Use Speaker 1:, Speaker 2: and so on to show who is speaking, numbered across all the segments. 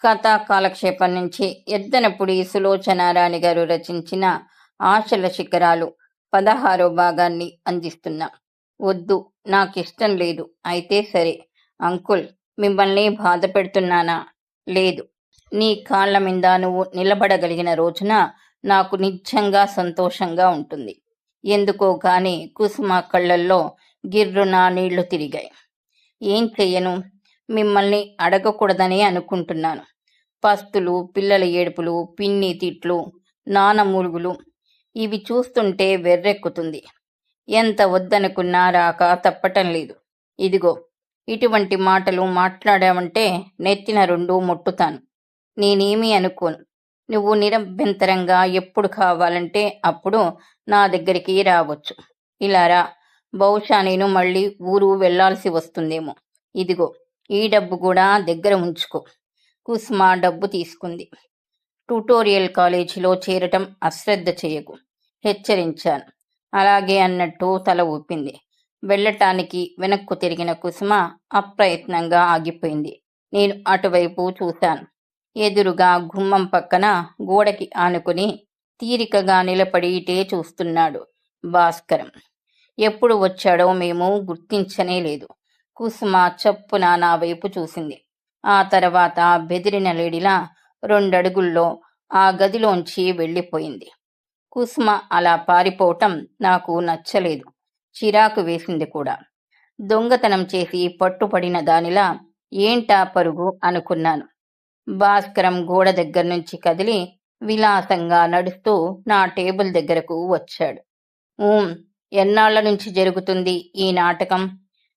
Speaker 1: కథా కాలక్షేపం నుంచి ఎద్దనపుడి సులోచనారాణి గారు రచించిన ఆశల శిఖరాలు 16వ భాగాన్ని అందిస్తున్నా. వద్దు, నాకిష్టం లేదు. అయితే సరే. అంకుల్, మిమ్మల్ని బాధ పెడుతున్నానా? లేదు. నీ కాళ్ళ మీద నువ్వు నిలబడగలిగిన రోజున నాకు నిజంగా సంతోషంగా ఉంటుంది. ఎందుకో గాని కుసుమ కళ్ళల్లో గిర్రున నీళ్లు తిరిగాయి. ఏం చెయ్యను? మిమ్మల్ని అడగకూడదనే అనుకుంటున్నాను. పస్తులు, పిల్లల ఏడుపులు, పిన్ని తిట్లు, నాన్న మూలుగులు, ఇవి చూస్తుంటే వెర్రెక్కుతుంది. ఎంత వద్దనుకున్నా రాక తప్పటం లేదు. ఇదిగో, ఇటువంటి మాటలు మాట్లాడావంటే నెత్తిన 2 మొట్టుతాను. నేనేమీ అనుకోను. నువ్వు నిరభ్యంతరంగా ఎప్పుడు కావాలంటే అప్పుడు నా దగ్గరికి రావచ్చు. ఇలా రా. బహుశా నేను మళ్ళీ ఊరు వెళ్లాల్సి వస్తుందేమో. ఇదిగో, ఈ డబ్బు కూడా దగ్గర ఉంచుకో. కుసుమ డబ్బు తీసుకుంది. ట్యుటోరియల్ కాలేజీలో చేరటం అశ్రద్ధ చేయకు, హెచ్చరించాను. అలాగే అన్నట్టు తల ఊపింది. వెళ్ళటానికి వెనక్కు తిరిగిన కుసుమ అప్రయత్నంగా ఆగిపోయింది. నేను అటువైపు చూశాను. ఎదురుగా గుమ్మం పక్కన గోడకి ఆనుకుని తీరికగా నిలబడి ఇటే చూస్తున్నాడు భాస్కరం. ఎప్పుడు వచ్చాడో మేము గుర్తించనే లేదు. కుసుమ చప్పున నా వైపు చూసింది. ఆ తర్వాత బెదిరిన లేడిలా 2 అడుగుల్లో ఆ గదిలోంచి వెళ్ళిపోయింది. కుసుమ అలా పారిపోవటం నాకు నచ్చలేదు. చిరాకు వేసింది కూడా. దొంగతనం చేసి పట్టుపడిన దానిలా ఏంటా పరుగు అనుకున్నాను. భాస్కరం గోడ దగ్గర నుంచి కదిలి విలాసంగా నడుస్తూ నా టేబుల్ దగ్గరకు వచ్చాడు. ఎన్నాళ్ల నుంచి జరుగుతుంది ఈ నాటకం?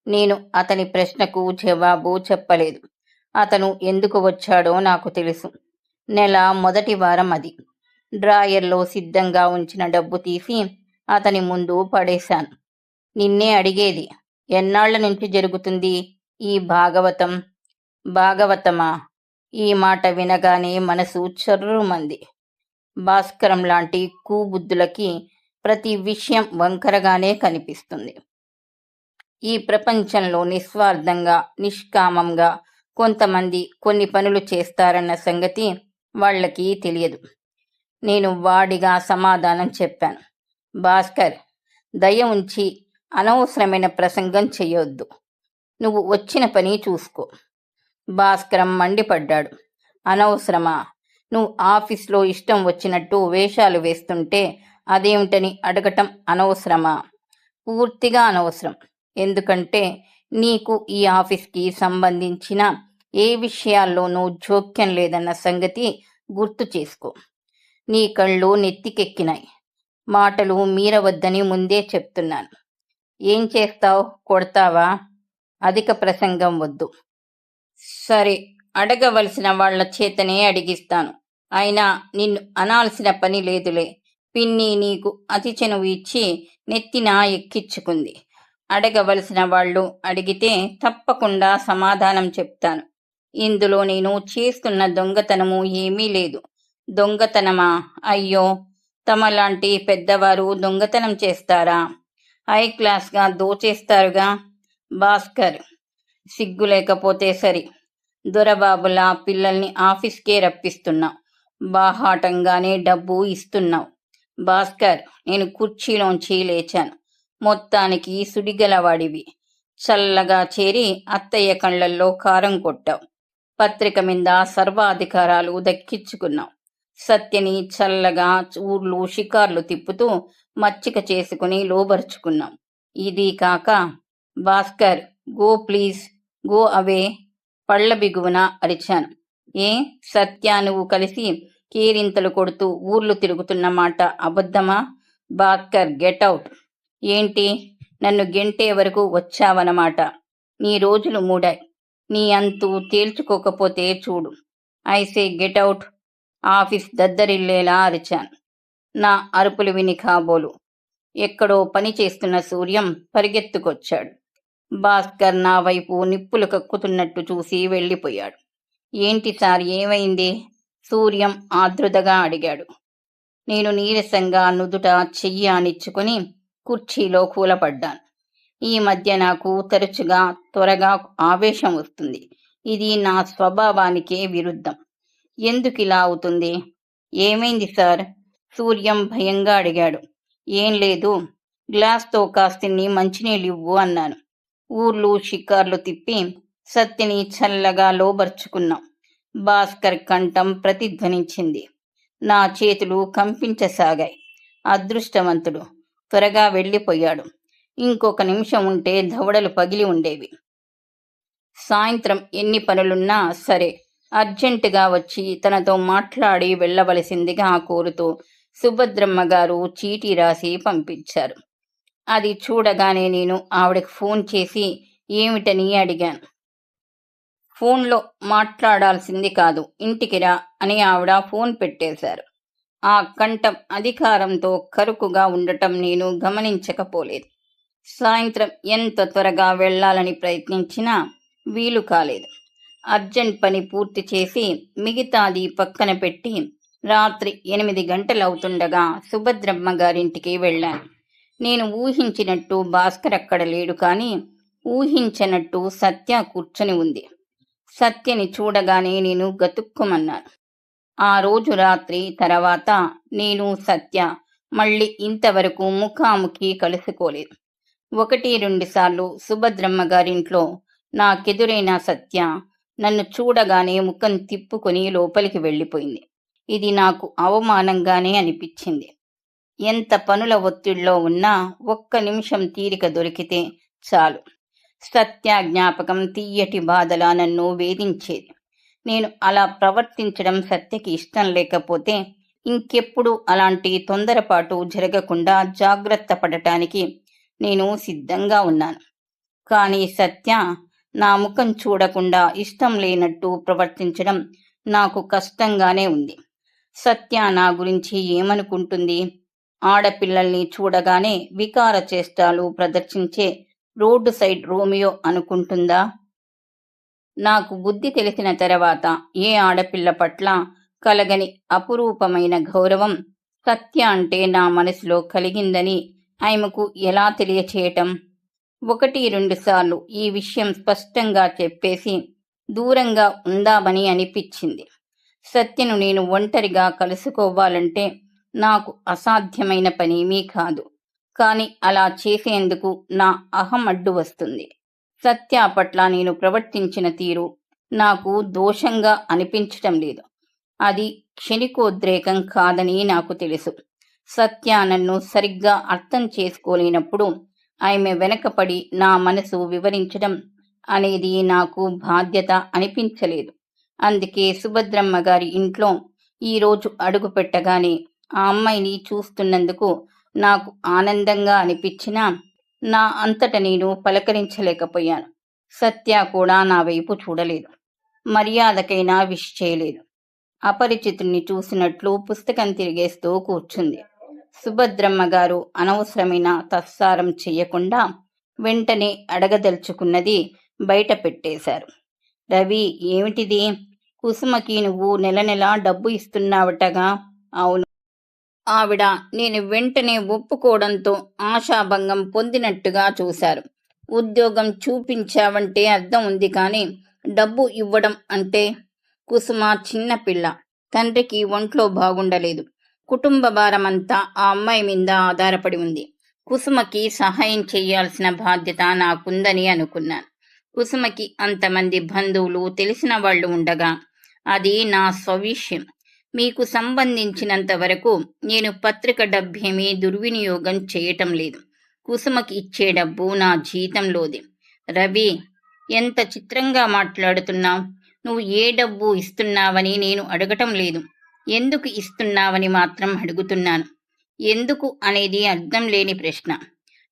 Speaker 1: నేను అతని ప్రశ్నకు జవాబు చెప్పలేదు. అతను ఎందుకు వచ్చాడో నాకు తెలుసు. నెల మొదటి వారం అది. డ్రాయర్లో సిద్ధంగా ఉంచిన డబ్బు తీసి అతని ముందు పడేశాను. నిన్నే అడిగేది, ఎన్నాళ్ల నుంచి జరుగుతుంది ఈ భాగవతం? భాగవతమా? ఈ మాట వినగానే మనసు చర్రుమంది. భాస్కరం లాంటి కూబుద్ధులకి ప్రతి విషయం వంకరగానే కనిపిస్తుంది. ఈ ప్రపంచంలో నిస్వార్థంగా, నిష్కామంగా కొంతమంది కొన్ని పనులు చేస్తారన్న సంగతి వాళ్ళకి తెలియదు. నేను వాడిగా సమాధానం చెప్పాను. భాస్కర్, దయ ఉంచి అనవసరమైన ప్రసంగం చెయ్యొద్దు. నువ్వు వచ్చిన పని చూసుకో. భాస్కరం మండిపడ్డాడు. అనవసరమా? నువ్వు ఆఫీస్లో ఇష్టం వచ్చినట్టు వేషాలు వేస్తుంటే అదేమిటని అడగటం అనవసరమా? పూర్తిగా అనవసరం. ఎందుకంటే నీకు ఈ ఆఫీస్కి సంబంధించిన ఏ విషయాల్లోనూ జోక్యం లేదన్న సంగతి గుర్తు చేసుకో. నీ కళ్ళు నెత్తికెక్కినాయి. మాటలు మీరవద్దని ముందే చెప్తున్నాను. ఏం చేస్తావు? కొడతావా? అధిక ప్రసంగం వద్దు. సరే, అడగవలసిన వాళ్ల చేతనే అడిగిస్తాను. అయినా నిన్ను అనాల్సిన పని లేదులే. పిన్ని నీకు అతి చనువు ఇచ్చి నెత్తిన ఎక్కించుకుంది. అడగవలసిన వాళ్ళు అడిగితే తప్పకుండా సమాధానం చెప్తాను. ఇందులో నేను చేస్తున్న దొంగతనము ఏమీ లేదు. దొంగతనమా? అయ్యో, తమలాంటి పెద్దవారు దొంగతనం చేస్తారా? హై క్లాస్గా దోచేస్తారుగా. భాస్కర్, సిగ్గు లేకపోతే సరి. దొరబాబులా పిల్లల్ని ఆఫీస్కే రప్పిస్తున్నావు. బాహాటంగానే డబ్బు ఇస్తున్నావు. భాస్కర్, నేను కుర్చీలోంచి లేచాను. మొత్తానికి సుడిగలవాడివి. చల్లగా చేరి అత్తయ్య కళ్ళల్లో కారం కొట్టావు. పత్రిక మీద సర్వాధికారాలు దక్కించుకున్నావు. సత్యని చల్లగా ఊర్లు షికార్లు తిప్పుతూ మచ్చిక చేసుకుని లోబరుచుకున్నావు. ఇది కాక Bhaskar, go please, go away. పళ్ల బిగువున అరిచాను. ఏ సత్య, నువ్వు కలిసి కేరింతలు కొడుతూ ఊర్లు తిరుగుతున్న మాట అబద్ధమా? Bhaskar, get out. ఏంటి, నన్ను గెంటే వరకు వచ్చావన్నమాట? నీ రోజులు మూడాయి. నీ అంతు తేల్చుకోకపోతే చూడు. ఐసే గెట్ అవుట్. ఆఫీస్ దద్దరిల్లేలా అరిచాను. నా అరుపులు విని కాబోలు ఎక్కడో పని చేస్తున్న సూర్యం పరిగెత్తుకొచ్చాడు. భాస్కర్ నా వైపు నిప్పులు కక్కుతున్నట్టు చూసి వెళ్ళిపోయాడు. ఏంటి సార్, ఏమైంది? సూర్యం ఆదృతగా అడిగాడు. నేను నీరసంగా నుదుట చెయ్యి ఆనిచ్చుకుని కుర్చీలో కూలపడ్డాను. ఈ మధ్య నాకు తరచుగా త్వరగా ఆవేశం వస్తుంది. ఇది నా స్వభావానికే విరుద్ధం. ఎందుకిలా అవుతుంది? ఏమైంది సార్? సూర్యం భయంగా అడిగాడు. ఏం లేదు. గ్లాస్‌తో కాసిన్ని మంచినీళ్ళివ్వు అన్నాను. ఊర్లు షికార్లు తిప్పి సత్యని చల్లగా లోబర్చుకున్నాం. భాస్కర్ కంఠం ప్రతిధ్వనించింది. నా చేతులు కంపించసాగాయి. అదృష్టవంతుడు. త్వరగా వెళ్ళిపోయాడు. ఇంకొక నిమిషం ఉంటే దవడలు పగిలి ఉండేవి. సాయంత్రం ఎన్ని పనులున్నా సరే అర్జెంటుగా వచ్చి తనతో మాట్లాడి వెళ్ళవలసిందిగా కోరుతూ సుభద్రమ్మ గారు చీటీ రాసి పంపించారు. అది చూడగానే నేను ఆవిడకి ఫోన్ చేసి ఏమిటని అడిగాను. ఫోన్లో మాట్లాడాల్సింది కాదు, ఇంటికి రా అని ఆవిడ ఫోన్ పెట్టేశారు. ఆ కంఠం అధికారంతో కరుకుగా ఉండటం నేను గమనించకపోలేదు. సాయంత్రం ఎంత త్వరగా వెళ్ళాలని ప్రయత్నించినా వీలు కాలేదు. అర్జెంట్ పని పూర్తి చేసి మిగతాది పక్కన పెట్టి రాత్రి 8 గంటలవుతుండగా సుభద్రమ్మ గారింటికి వెళ్ళాను. నేను ఊహించినట్టు భాస్కర్ అక్కడ లేడు, కానీ ఊహించనట్టు సత్య కూర్చొని ఉంది. సత్యని చూడగానే నేను గతుక్కుమన్నాను. ఆ రోజు రాత్రి తర్వాత నేను సత్య మళ్ళీ ఇంతవరకు ముఖాముఖి కలుసుకోలేదు. 1-2 సార్లు సుభద్రమ్మ గారింట్లో నాకెదురైన సత్య నన్ను చూడగానే ముఖం తిప్పుకొని లోపలికి వెళ్ళిపోయింది. ఇది నాకు అవమానంగానే అనిపించింది. ఎంత పనుల ఒత్తిడిలో ఉన్నా ఒక్క నిమిషం తీరిక దొరికితే చాలు సత్య జ్ఞాపకం తీయటి బాధలా నన్ను వేధించేది. నేను అలా ప్రవర్తించడం సత్యకి ఇష్టం లేకపోతే ఇంకెప్పుడు అలాంటి తొందరపాటు జరగకుండా జాగ్రత్త పడటానికి నేను సిద్ధంగా ఉన్నాను. కానీ సత్య నా ముఖం చూడకుండా ఇష్టం లేనట్టు ప్రవర్తించడం నాకు కష్టంగానే ఉంది. సత్య నా గురించి ఏమనుకుంటుంది? ఆడపిల్లల్ని చూడగానే వికార చేష్టాలు ప్రదర్శించే రోడ్డు సైడ్ రోమియో అనుకుంటుందా? నాకు బుద్ధి తెలిసిన తర్వాత ఏ ఆడపిల్ల పట్ల కలగని అపురూపమైన గౌరవం సత్య అంటే నా మనసులో కలిగిందని ఆమెకు ఎలా తెలియచేయటం? 1-2 సార్లు ఈ విషయం స్పష్టంగా చెప్పేసి దూరంగా ఉందామని అనిపించింది. సత్యను నేను ఒంటరిగా కలుసుకోవాలంటే నాకు అసాధ్యమైన పనేమీ కాదు. కానీ అలా చేసేందుకు నా అహం అడ్డు వస్తుంది. సత్య పట్ల నేను ప్రవర్తించిన తీరు నాకు దోషంగా అనిపించటం లేదు. అది క్షణికోద్రేకం కాదని నాకు తెలుసు. సత్య నన్ను సరిగ్గా అర్థం చేసుకోలేనప్పుడు ఆమె వెనకపడి నా మనసు వివరించడం అనేది నాకు బాధ్యత అనిపించలేదు. అందుకే సుభద్రమ్మ గారి ఇంట్లో ఈరోజు అడుగు పెట్టగానే ఆ అమ్మాయిని చూస్తున్నందుకు నాకు ఆనందంగా అనిపించినా నా అంతట నేను పలకరించలేకపోయాను. సత్య కూడా నా వైపు చూడలేదు. మర్యాదకైనా విష్ చేయలేదు. అపరిచితుణ్ణి చూసినట్లు పుస్తకం తిరిగేస్తూ కూర్చుంది. సుభద్రమ్మ గారు అనవసరమైన తత్సారం చెయ్యకుండా వెంటనే అడగదలుచుకున్నది బయట పెట్టేశారు. రవి, ఏమిటిది? కుసుమకి నువ్వు నెల నెలా డబ్బు ఇస్తున్నావటగా? అవును. ఆవిడ నేను వెంటనే ఒప్పుకోవడంతో ఆశాభంగం పొందినట్టుగా చూశారు. ఉద్యోగం చూపించావంటే అర్థం ఉంది, కానీ డబ్బు ఇవ్వడం అంటే? కుసుమ చిన్నపిల్ల, తండ్రికి ఒంట్లో బాగుండలేదు. కుటుంబ భారమంతా ఆ అమ్మాయి మీద ఆధారపడి ఉంది. కుసుమకి సహాయం చేయాల్సిన బాధ్యత నాకుందని అనుకున్నాను. కుసుమకి అంతమంది బంధువులు, తెలిసిన వాళ్ళు ఉండగా అది నా స్వవిషయం. మీకు సంబంధించినంత వరకు నేను పత్రిక డబ్బేమీ దుర్వినియోగం చేయటం లేదు. కుసుమకి ఇచ్చే డబ్బు నా జీతంలోది. రవి, ఎంత చిత్రంగా మాట్లాడుతున్నావు. నువ్వు ఏ డబ్బు ఇస్తున్నావని నేను అడగటం లేదు. ఎందుకు ఇస్తున్నావని మాత్రం అడుగుతున్నాను. ఎందుకు అనేది అర్థం లేని ప్రశ్న.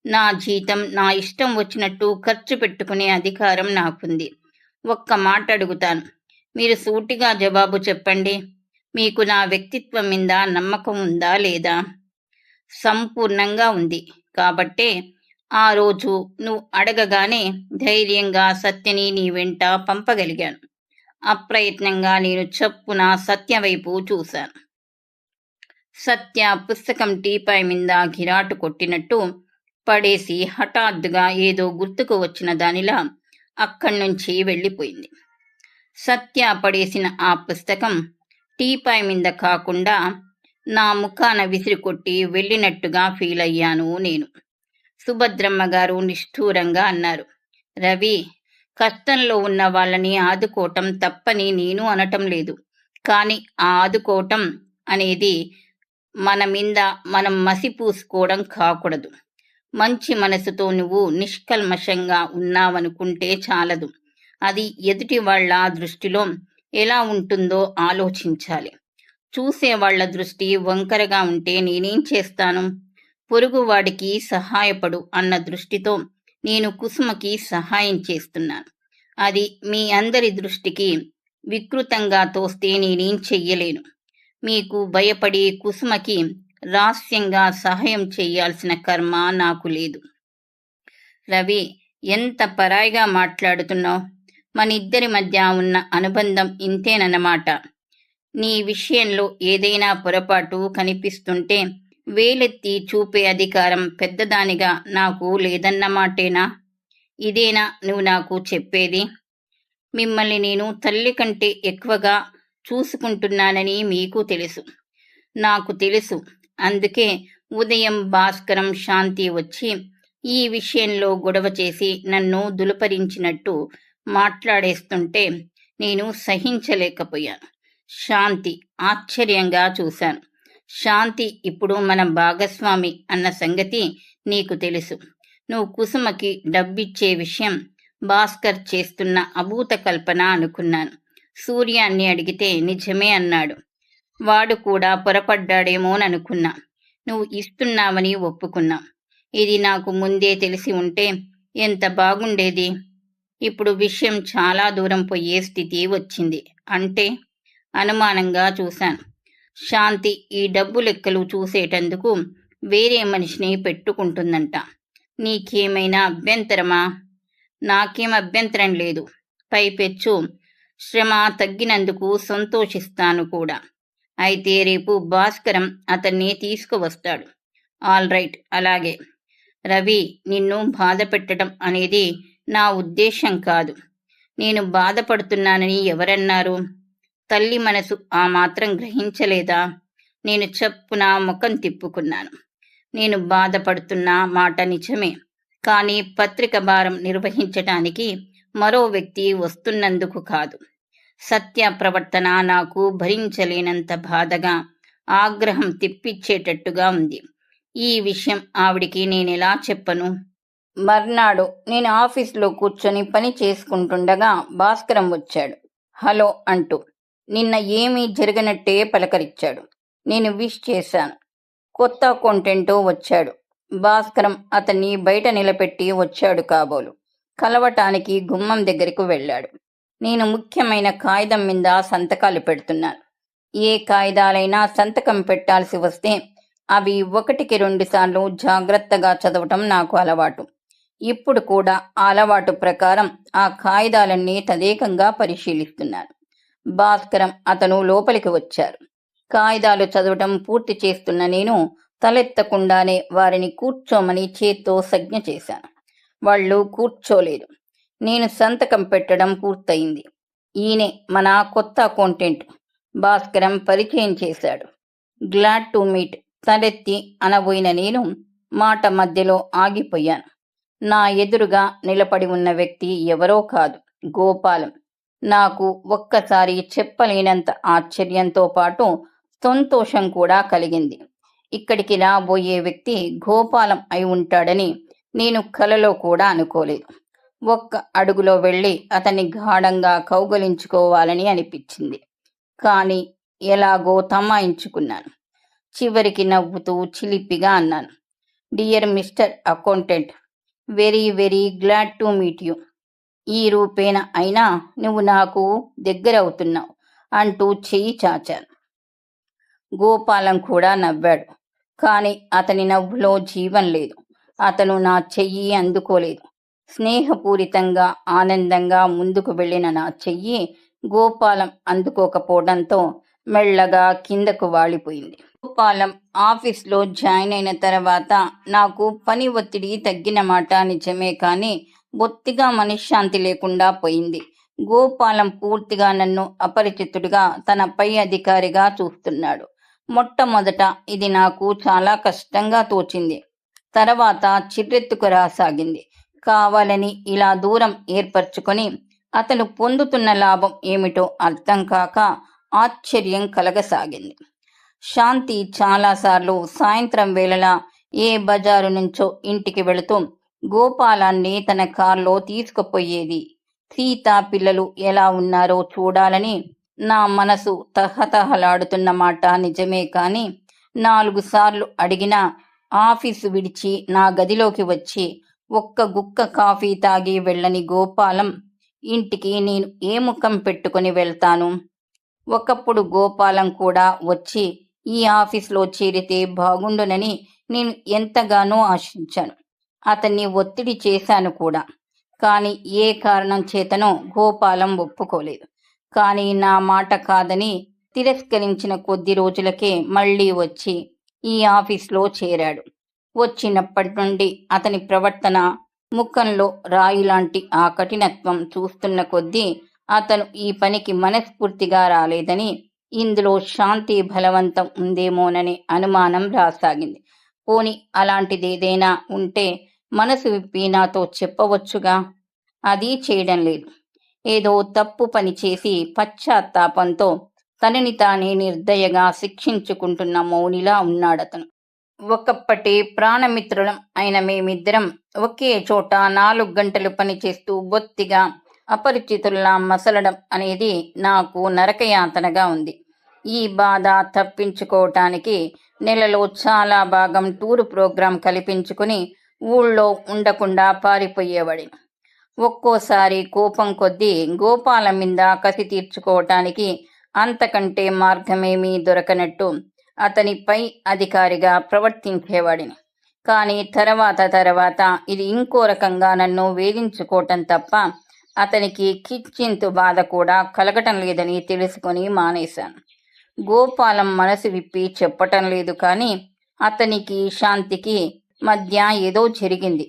Speaker 1: నా జీతం నా ఇష్టం వచ్చినట్టు ఖర్చు పెట్టుకునే అధికారం నాకుంది. ఒక్క మాట అడుగుతాను, మీరు సూటిగా జవాబు చెప్పండి. మీకు నా వ్యక్తిత్వం మీద నమ్మకం ఉందా లేదా? సంపూర్ణంగా ఉంది. కాబట్టే ఆ రోజు నువ్వు అడగగానే ధైర్యంగా సత్యని నీ వెంట పంపగలిగాను. అప్రయత్నంగా నేను చప్పున సత్య వైపు చూశాను. సత్య పుస్తకం టీపాయ్ మీద గిరాటు కొట్టినట్టు పడేసి హఠాత్తుగా ఏదో గుర్తుకు వచ్చిన దానిలా అక్కడి నుంచి వెళ్ళిపోయింది. సత్య పడేసిన ఆ పుస్తకం టీపాయ్ మీద కాకుండా నా ముఖాన విసిరికొట్టి వెళ్ళినట్టుగా ఫీల్ అయ్యాను నేను. సుభద్రమ్మ గారు నిష్ఠూరంగా అన్నారు. రవి, కష్టంలో ఉన్న వాళ్ళని ఆదుకోవటం తప్పని నేను అనటం లేదు. కానీ ఆ ఆదుకోవటం అనేది మన మీద మనం మసిపూసుకోవడం కాకూడదు. మంచి మనసుతో నువ్వు నిష్కల్మషంగా ఉన్నావనుకుంటే చాలదు. అది ఎదుటి వాళ్ళ దృష్టిలో ఎలా ఉంటుందో ఆలోచించాలి. చూసేవాళ్ల దృష్టి వంకరగా ఉంటే నేనేం చేస్తాను? పొరుగువాడికి సహాయపడు అన్న దృష్టితో నేను కుసుమకి సహాయం చేస్తున్నాను. అది మీ అందరి దృష్టికి వికృతంగా తోస్తే నేనేం చెయ్యలేను. మీకు భయపడి కుసుమకి రహస్యంగా సహాయం చేయాల్సిన కర్మ నాకు లేదు. రవి, ఎంత పరాయిగా మాట్లాడుతున్నావు. మన ఇద్దరి మధ్య ఉన్న అనుబంధం ఇంతేనన్నమాట. నీ విషయంలో ఏదైనా పొరపాటు కనిపిస్తుంటే వేలెత్తి చూపే అధికారం పెద్దదానిగా నాకు లేదన్నమాటేనా? ఇదేనా నువ్వు నాకు చెప్పేది? మిమ్మల్ని నేను తల్లి కంటే ఎక్కువగా చూసుకుంటున్నానని మీకు తెలుసు, నాకు తెలుసు. అందుకే ఉదయం భాస్కరం, శాంతి వచ్చి ఈ విషయంలో గొడవ చేసి నన్ను దులుపరించినట్టు మాట్లాడేస్తుంటే నేను సహించలేకపోయాను. శాంతి ఆశ్చర్యంగా చూశాను. శాంతి ఇప్పుడు మన భాగస్వామి అన్న సంగతి నీకు తెలుసు. నువ్వు కుసుమకి డబ్బిచ్చే విషయం భాస్కర్ చేస్తున్న అభూత కల్పన అనుకున్నాను. సూర్యాన్ని అడిగితే నిజమే అన్నాడు. వాడు కూడా పొరపడ్డాడేమోననుకున్నా. నువ్వు ఇస్తున్నావని ఒప్పుకున్నా. ఇది నాకు ముందే తెలిసి ఉంటే ఎంత బాగుండేది. ఇప్పుడు విషయం చాలా దూరం పోయే స్థితి వచ్చింది. అంటే అనుమానంగా చూశాను. శాంతి ఈ డబ్బు లెక్కలు చూసేటందుకు వేరే మనిషిని పెట్టుకుంటుందంట. నీకేమైనా అభ్యంతరమా? నాకేం అభ్యంతరం లేదు. పైపెచ్చు శ్రమ తగ్గినందుకు సంతోషిస్తాను కూడా. అయితే రేపు భాస్కరం అతన్ని తీసుకువస్తాడు. ఆల్ రైట్, అలాగే. రవి, నిన్ను బాధ పెట్టడం అనేది నా ఉద్దేశం కాదు. నేను బాధపడుతున్నానని ఎవరన్నారు? తల్లి మనసు ఆ మాత్రం గ్రహించలేదా? నేను చప్పున ముఖం తిప్పుకున్నాను. నేను బాధపడుతున్న మాట నిజమే. కానీ పత్రిక భారం నిర్వహించటానికి మరో వ్యక్తి వస్తున్నందుకు కాదు. సత్య ప్రవర్తన నాకు భరించలేనంత బాధగా, ఆగ్రహం తెప్పించేటట్టుగా ఉంది. ఈ విషయం ఆవిడికి నేనెలా చెప్పను? మర్నాడు నేను ఆఫీస్లో కూర్చొని పని చేసుకుంటుండగా భాస్కరం వచ్చాడు. హలో అంటూ నిన్న ఏమీ జరగనట్టే పలకరించాడు. నేను విష్ చేశాను. కొత్త అకౌంటెంట్ వచ్చాడు. భాస్కరం అతన్ని బయట నిలబెట్టి వచ్చాడు కాబోలు. కలవటానికి గుమ్మం దగ్గరకు వెళ్ళాడు. నేను ముఖ్యమైన కాగితం మీద సంతకాలు పెడుతున్నాను. ఏ కాగితాలైనా సంతకం పెట్టాల్సి వస్తే అవి 1-2 సార్లు జాగ్రత్తగా చదవటం నాకు అలవాటు. ఇప్పుడు కూడా ఆ అలవాటు ప్రకారం ఆ కాగితాలన్నీ తదేకంగా పరిశీలిస్తున్నాను. భాస్కరం అతను లోపలికి వచ్చారు. కాగితాలు చదవటం పూర్తి చేస్తున్న నేను తలెత్తకుండానే వారిని కూర్చోమని చేత్తో సంజ్ఞ చేశాను. వాళ్ళు కూర్చోలేదు. నేను సంతకం పెట్టడం పూర్తయింది. ఈయనే మన కొత్త అకౌంటెంట్. భాస్కరం పరిచయం చేశాడు. Glad to meet. తలెత్తి అనబోయిన నేను మాట మధ్యలో ఆగిపోయాను. నా ఎదురుగా నిలబడి ఉన్న వ్యక్తి ఎవరో కాదు, గోపాలం. నాకు ఒక్కసారి చెప్పలేనంత ఆశ్చర్యంతో పాటు సంతోషం కూడా కలిగింది. ఇక్కడికి రాబోయే వ్యక్తి గోపాలం అయి ఉంటాడని నేను కలలో కూడా అనుకోలేదు. ఒక్క అడుగులో వెళ్ళి అతన్ని గాఢంగా కౌగలించుకోవాలని అనిపించింది. కానీ ఎలాగో తమాయించుకున్నాను. చివరికి నవ్వుతూ చిలిపిగా అన్నాను, dear mister accountant, very very glad to meet you. ఈ రూపేణ అయినా నువ్వు నాకు దగ్గరవుతున్నావు అంటూ చెయ్యి చాచాను. గోపాలం కూడా నవ్వాడు. కానీ అతని నవ్వులో జీవం లేదు. అతను నా చెయ్యి అందుకోలేదు. స్నేహపూరితంగా ఆనందంగా ముందుకు వెళ్ళిన నా చెయ్యి గోపాలం అందుకోకపోవడంతో మెల్లగా కిందకు వాలిపోయింది. గోపాలం ఆఫీస్లో జాయిన్ అయిన తర్వాత నాకు పని ఒత్తిడి తగ్గిన మాట నిజమే, కానీ బొత్తిగా మనశ్శాంతి లేకుండా పోయింది. గోపాలం పూర్తిగా నన్ను అపరిచితుడిగా తన పై అధికారిగా చూస్తున్నాడు. మొట్టమొదట ఇది నాకు చాలా కష్టంగా తోచింది. తర్వాత చిర్రెత్తుకు రాసాగింది. కావాలని ఇలా దూరం ఏర్పరచుకొని అతను పొందుతున్న లాభం ఏమిటో అర్థం కాక ఆశ్చర్యం కలగసాగింది. శాంతి చాలాసార్లు సాయంత్రం వేళలా ఏ బజారు నుంచో ఇంటికి వెళుతూ గోపాలాన్ని తన కారులో తీసుకుపోయేది. సీత పిల్లలు ఎలా ఉన్నారో చూడాలని నా మనసు తహతహలాడుతున్న మాట నిజమే కాని 4 సార్లు అడిగినా ఆఫీసు విడిచి నా గదిలోకి వచ్చి ఒక్క గుక్క కాఫీ తాగి వెళ్ళని గోపాలం ఇంటికి నేను ఏ ముఖం పెట్టుకుని వెళ్తాను? ఒకప్పుడు గోపాలం కూడా వచ్చి ఈ ఆఫీసులో చేరితే బాగుండునని నేను ఎంతగానో ఆశించాను. అతన్ని ఒత్తిడి చేశాను కూడా. కానీ ఏ కారణం చేతనో గోపాలం ఒప్పుకోలేదు. కానీ నా మాట కాదని తిరస్కరించిన కొద్ది రోజులకే మళ్ళీ వచ్చి ఈ ఆఫీసులో చేరాడు. వచ్చినప్పటి నుండి అతని ప్రవర్తన, ముఖంలో రాయిలాంటి ఆ కఠినత్వం చూస్తున్న కొద్దీ అతను ఈ పనికి మనస్ఫూర్తిగా రాలేదని, ఇందులో శాంతి బలవంతం ఉందేమోననే అనుమానం రాసాగింది. పోని అలాంటిదేదైనా ఉంటే మనసు విప్పి నాతో చెప్పవచ్చుగా. అది చేయడం లేదు. ఏదో తప్పు పని చేసి పశ్చాత్తాపంతో తనని తానే నిర్దయగా శిక్షించుకుంటున్న మౌనిలా ఉన్నాడతను. ఒకప్పటి ప్రాణమిత్రులం అయిన మేమిద్దరం ఒకే చోట 4 గంటలు పనిచేస్తూ బొత్తిగా అపరిచితుల్లా మసలడం అనేది నాకు నరకయాతనగా ఉంది. ఈ బాధ తప్పించుకోవటానికి నెలలో చాలా భాగం టూరు ప్రోగ్రాం కల్పించుకుని ఊళ్ళో ఉండకుండా పారిపోయేవాడిని. ఒక్కోసారి కోపం కొద్దీ గోపాలం మీద కసి తీర్చుకోవటానికి అంతకంటే మార్గమేమీ దొరకనట్టు అతని పై అధికారిగా ప్రవర్తించేవాడిని. కానీ తర్వాత ఇది ఇంకో రకంగా నన్ను వేధించుకోవటం తప్ప అతనికి కించిత్తు బాధ కూడా కలగటం లేదని తెలుసుకొని మానేశాను. గోపాలం మనసు విప్పి చెప్పటం లేదు కానీ అతనికి శాంతికి మధ్య ఏదో జరిగింది.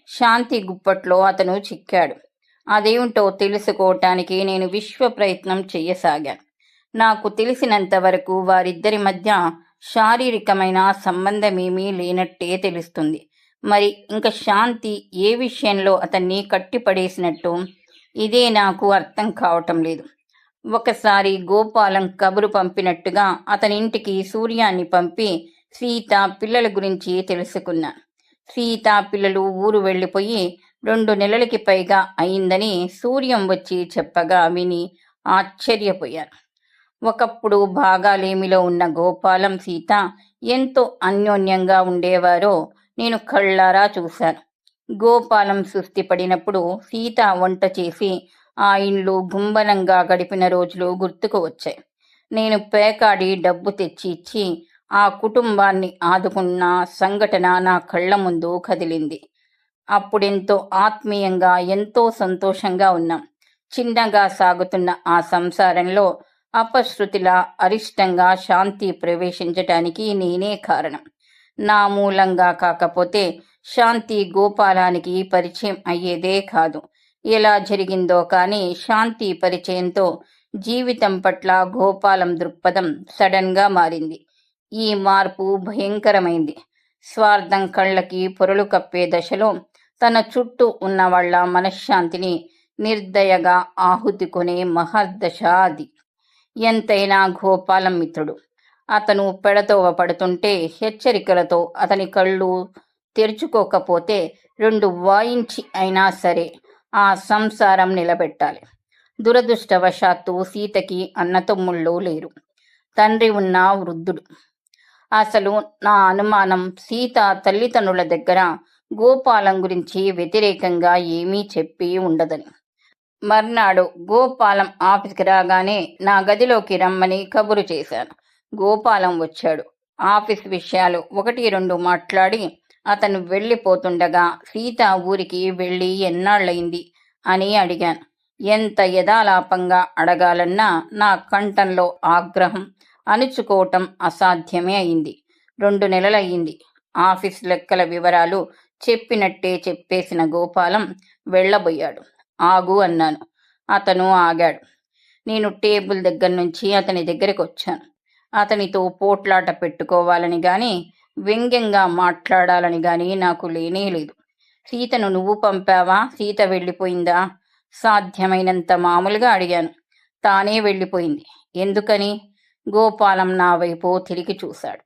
Speaker 1: శాంతి గుప్పట్లో అతను చిక్కాడు. అదేమిటో తెలుసుకోవటానికి నేను విశ్వ ప్రయత్నం చెయ్యసాగాను. నాకు తెలిసినంత వరకు వారిద్దరి మధ్య శారీరకమైన సంబంధమేమీ లేనట్టే తెలుస్తుంది. మరి ఇంక శాంతి ఏ విషయంలో అతన్ని కట్టిపడేసినట్టు? ఇదే నాకు అర్థం కావటం లేదు. ఒకసారి గోపాలం కబురు పంపినట్టుగా అతని ఇంటికి సూర్యాన్ని పంపి సీత పిల్లల గురించి తెలుసుకున్నాను. సీత పిల్లలు ఊరు వెళ్ళిపోయి 2 నెలలకి పైగా అయిందని సూర్యం వచ్చి చెప్పగా విని ఆశ్చర్యపోయాను. ఒకప్పుడు బాగాలేమిలో ఉన్న గోపాలం సీత ఎంతో అన్యోన్యంగా ఉండేవారో నేను కళ్ళారా చూశాను. గోపాలం సుస్థి పడినప్పుడు సీత వంట చేసి ఆ ఇండ్లు గుంబనంగా గడిపిన రోజులు గుర్తుకు వచ్చాయి. నేను పేకాడి డబ్బు తెచ్చి ఇచ్చి ఆ కుటుంబాన్ని ఆదుకున్న సంఘటన నా కళ్ళ ముందు కదిలింది. అప్పుడెంతో ఆత్మీయంగా ఎంతో సంతోషంగా ఉన్నాం. చిన్నగా సాగుతున్న ఆ సంసారంలో అపశృతిలా అరిష్టంగా శాంతి ప్రవేశించటానికి నేనే కారణం. నా మూలంగా కాకపోతే శాంతి గోపాలానికి పరిచయం అయ్యేదే కాదు. ఎలా జరిగిందో కానీ శాంతి పరిచయంతో జీవితం పట్ల గోపాలం దృక్పథం సడన్గా మారింది. ఈ మార్పు భయంకరమైంది. స్వార్థం కళ్ళకి పొరలు కప్పే దశలో తన చుట్టూ ఉన్న వాళ్ళ మనశ్శాంతిని నిర్దయగా ఆహుతి కొనే మహర్దశ అది. ఎంతైనా గోపాలం మిత్రుడు. అతను పెడతోవ పడుతుంటే హెచ్చరికలతో అతని కళ్ళు తెరుచుకోకపోతే 2 వాయించి అయినా సరే ఆ సంసారం నిలబెట్టాలి. దురదృష్టవశాత్తు సీతకి అన్నతమ్ముళ్ళు లేరు. తండ్రి ఉన్న వృద్ధుడు. అసలు నా అనుమానం సీత తల్లిదండ్రుల దగ్గర గోపాలం గురించి వ్యతిరేకంగా ఏమీ చెప్పి ఉండదని. మర్నాడు గోపాలం ఆఫీస్కి రాగానే నా గదిలోకి రమ్మని కబురు చేశాను. గోపాలం వచ్చాడు. ఆఫీస్ విషయాలు 1-2 మాట్లాడి అతను వెళ్ళిపోతుండగా సీత ఊరికి వెళ్ళి ఎన్నాళ్ళయింది అని అడిగాను. ఎంత యథాలాపంగా అడగాలన్నా నా కంఠంలో ఆగ్రహం అణుచుకోవటం అసాధ్యమే అయింది. 2 నెలలయ్యింది. ఆఫీస్ లెక్కల వివరాలు చెప్పినట్టే చెప్పేసిన గోపాలం వెళ్ళబోయాడు. ఆగు అన్నాను. అతను ఆగాడు. నేను టేబుల్ దగ్గర నుంచి అతని దగ్గరికి వచ్చాను. అతనితో పోట్లాట పెట్టుకోవాలని గాని, వ్యంగ్యంగా మాట్లాడాలని గాని నాకు లేనే లేదు. సీతను నువ్వు పంపావా? సీత వెళ్ళిపోయిందా? సాధ్యమైనంత మామూలుగా అడిగాను. తానే వెళ్ళిపోయింది. ఎందుకని? గోపాలం నా వైపు తిరిగి చూశాడు.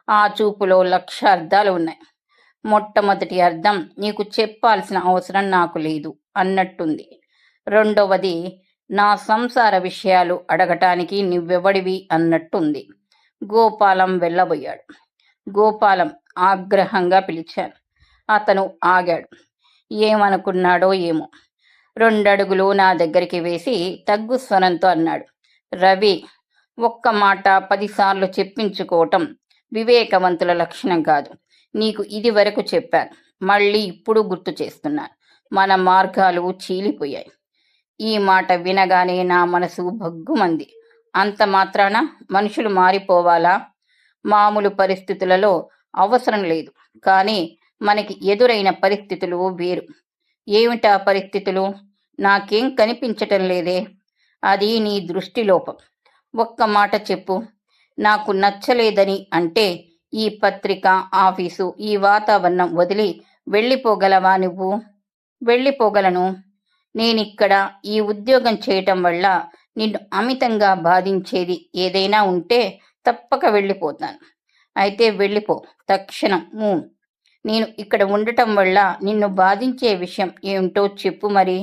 Speaker 1: ఆ చూపులో 1,00,000 అర్థాలు ఉన్నాయి. మొట్టమొదటి అర్థం, నీకు చెప్పాల్సిన అవసరం నాకు లేదు అన్నట్టుంది. రెండవది, నా సంసార విషయాలు అడగటానికి నువ్వెవడివి అన్నట్టుంది. గోపాలం వెళ్ళబోయాడు. గోపాలం ఆగ్రహంగా పిలిచాను. అతను ఆగాడు. ఏమనుకున్నాడో ఏమో. 2 అడుగులు నా దగ్గరికి వేసి తగ్గు స్వరంతో అన్నాడు. రవి, ఒక్క మాట 10 సార్లు చెప్పించుకోవటం వివేకవంతుల లక్షణం కాదు. నీకు ఇది వరకు చెప్పాను. మళ్ళీ ఇప్పుడు గుర్తు చేస్తున్నాను. మన మార్గాలు చీలిపోయాయి. ఈ మాట వినగానే నా మనసు భగ్గుమంది. అంత మాత్రాన మనుషులు మారిపోవాలా? మామూలు పరిస్థితులలో అవసరం లేదు. కానీ మనకి ఎదురైన పరిస్థితులు వేరు. ఏమిటా పరిస్థితులు? నాకేం కనిపించటం లేదే. అది నీ దృష్టిలోపం. ఒక్క మాట చెప్పు. నాకు నచ్చలేదని అంటే ఈ పత్రిక, ఆఫీసు, ఈ వాతావరణం వదిలి వెళ్ళిపోగలవా నువ్వు? వెళ్ళిపోగలను. నేనిక్కడ ఈ ఉద్యోగం చేయటం వల్ల నిన్ను అమితంగా బాధించేది ఏదైనా ఉంటే తప్పక వెళ్ళిపోతాను. అయితే వెళ్ళిపో తక్షణం. నేను ఇక్కడ ఉండటం వల్ల నిన్ను బాధించే విషయం ఏమిటో చెప్పు మరి.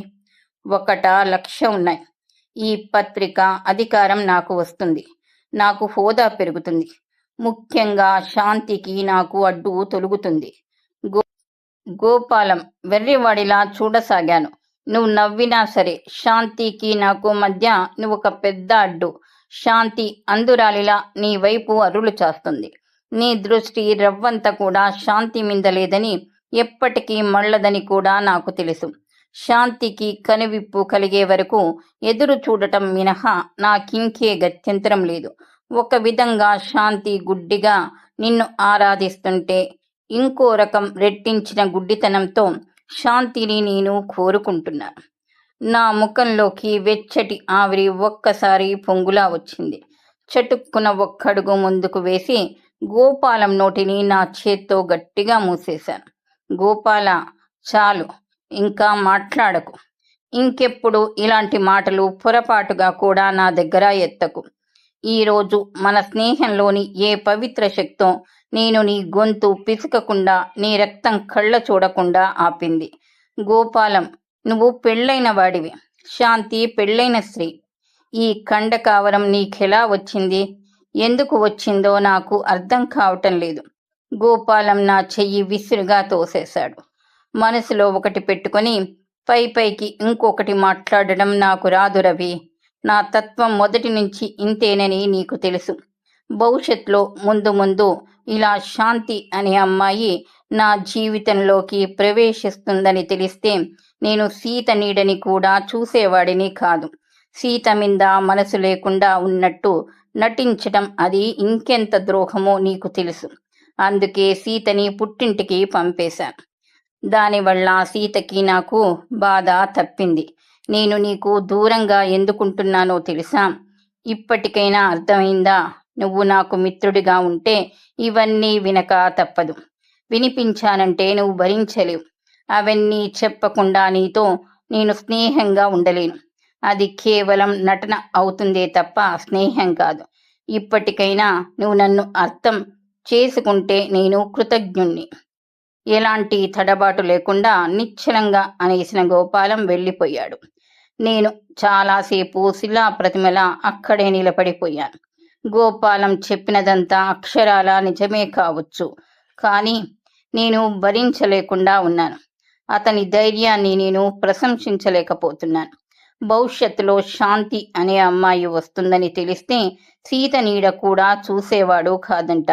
Speaker 1: 1,00,000 ఉన్నాయి. ఈ పత్రిక, అధికారం నాకు వస్తుంది. నాకు హోదా పెరుగుతుంది. ముఖ్యంగా శాంతికి నాకు అడ్డు తొలుగుతుంది. గోపాలం వెర్రివాడిలా చూడసాగాను. నువ్వు నవ్వినా సరే, శాంతికి నాకు మధ్య నువ్వు ఒక పెద్ద అడ్డు. శాంతి అందురాలిలా నీ వైపు అరులు చాస్తుంది. నీ దృష్టి రవ్వంత కూడా శాంతి మీద లేదని, ఎప్పటికీ మళ్ళదని కూడా నాకు తెలుసు. శాంతికి కనువిప్పు కలిగే వరకు ఎదురు చూడటం మినహా నాకింకే గత్యంతరం లేదు. ఒక విధంగా శాంతి గుడ్డిగా నిన్ను ఆరాధిస్తుంటే, ఇంకో రకం రెట్టించిన గుడ్డితనంతో శాంతిని నేను కోరుకుంటున్నాను. నా ముఖంలోకి వెచ్చటి ఆవిరి ఒక్కసారి పొంగులా వచ్చింది. చటుక్కున ఒక్కడుగు ముందుకు వేసి గోపాలం నోటిని నా చేత్తో గట్టిగా మూసేశాను. గోపాల, చాలు, ఇంకా మాట్లాడకు. ఇంకెప్పుడు ఇలాంటి మాటలు పొరపాటుగా కూడా నా దగ్గర ఎత్తకు. ఈరోజు మన స్నేహంలోని ఏ పవిత్ర శక్తో నేను నీ గొంతు పిసుకకుండా, నీ రక్తం కళ్ళ చూడకుండా ఆపింది. గోపాలం, నువ్వు పెళ్ళైన వాడివి. శాంతి పెళ్ళైన స్త్రీ. ఈ కండకావరం నీకెలా వచ్చింది? ఎందుకు వచ్చిందో నాకు అర్థం కావటం లేదు. గోపాలం నా చెయ్యి విసురుగా తోసేశాడు. మనసులో ఒకటి పెట్టుకొని పైకి ఇంకొకటి మాట్లాడడం నాకు రాదు రవి. నా తత్వం మొదటి నుంచి ఇంతేనని నీకు తెలుసు. భవిష్యత్తులో ముందు ముందు ఇలా శాంతి అనే అమ్మాయి నా జీవితంలోకి ప్రవేశిస్తుందని తెలిస్తే నేను సీత నీడని కూడా చూసేవాడిని కాదు. సీత మీద మనసు లేకుండా ఉన్నట్టు నటించటం అది ఇంకెంత ద్రోహమో నీకు తెలుసు. అందుకే సీతని పుట్టింటికి పంపేశాను. దానివల్ల సీతకి నాకు బాధ తప్పింది. నేను నీకు దూరంగా ఎందుకుంటున్నానో తెలుసా? ఇప్పటికైనా అర్థమైందా? నువ్వు నాకు మిత్రుడిగా ఉంటే ఇవన్నీ వినక తప్పదు. వినిపించానంటే నువ్వు భరించలేవు. అవన్నీ చెప్పకుండా నీతో నేను స్నేహంగా ఉండలేను. అది కేవలం నటన అవుతుందే తప్ప స్నేహం కాదు. ఇప్పటికైనా నువ్వు నన్ను అర్థం చేసుకుంటే నేను కృతజ్ఞుణ్ణి. ఎలాంటి తడబాటు లేకుండా నిశ్చలంగా అనేసిన గోపాలం వెళ్ళిపోయాడు. నేను చాలాసేపు శిలా ప్రతిమలా అక్కడే నిలబడిపోయాను. గోపాలం చెప్పినదంతా అక్షరాల నిజమే కావచ్చు, కానీ నేను భరించలేకుండా ఉన్నాను. అతని ధైర్యాన్ని నేను ప్రశంసించలేకపోతున్నాను. భవిష్యత్తులో శాంతి అనే అమ్మాయి వస్తుందని తెలిస్తే సీత నీడ కూడా చూసేవాడు కాదంట.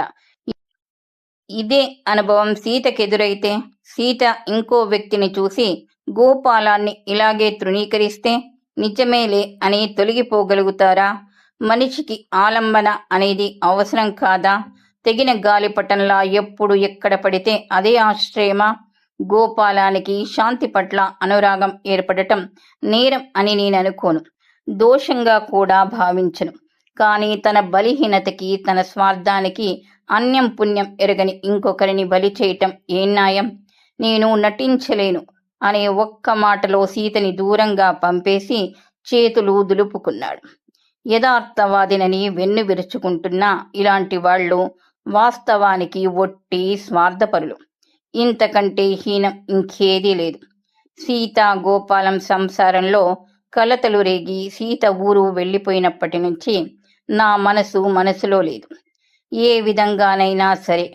Speaker 1: ఇదే అనుభవం సీతకెదురైతే, సీత ఇంకో వ్యక్తిని చూసి గోపాలాన్ని ఇలాగే తృణీకరిస్తే నిజమేలే అని తొలగిపోగలుగుతారా? మనిషికి ఆలంబన అనేది అవసరం కాదా? తెగిన గాలిపటంలా ఎప్పుడు ఎక్కడ పడితే అదే ఆశ్రయమా? గోపాలానికి శాంతి పట్ల అనురాగం ఏర్పడటం నేరం అని నేను అనుకోను, దోషంగా కూడా భావించను. కానీ తన బలహీనతకి, తన స్వార్థానికి అన్యం పుణ్యం ఎరగని ఇంకొకరిని బలి చేయటం ఏం న్యాయం? నేను నటించలేను అనే ఒక్క మాటలో సీతని దూరంగా పంపేసి చేతులు దులుపుకున్నాడు. యథార్థవాదినని వెన్ను విరుచుకుంటున్న ఇలాంటి వాళ్ళు వాస్తవానికి ఒట్టి స్వార్థపరులు. ఇంతకంటే హీనం ఇంకేదీ లేదు. సీత గోపాలం సంసారంలో కలతలు రేగి సీత ఊరు వెళ్ళిపోయినప్పటి నుంచి నా మనసులో లేదు. ఏ విధంగానైనా సరే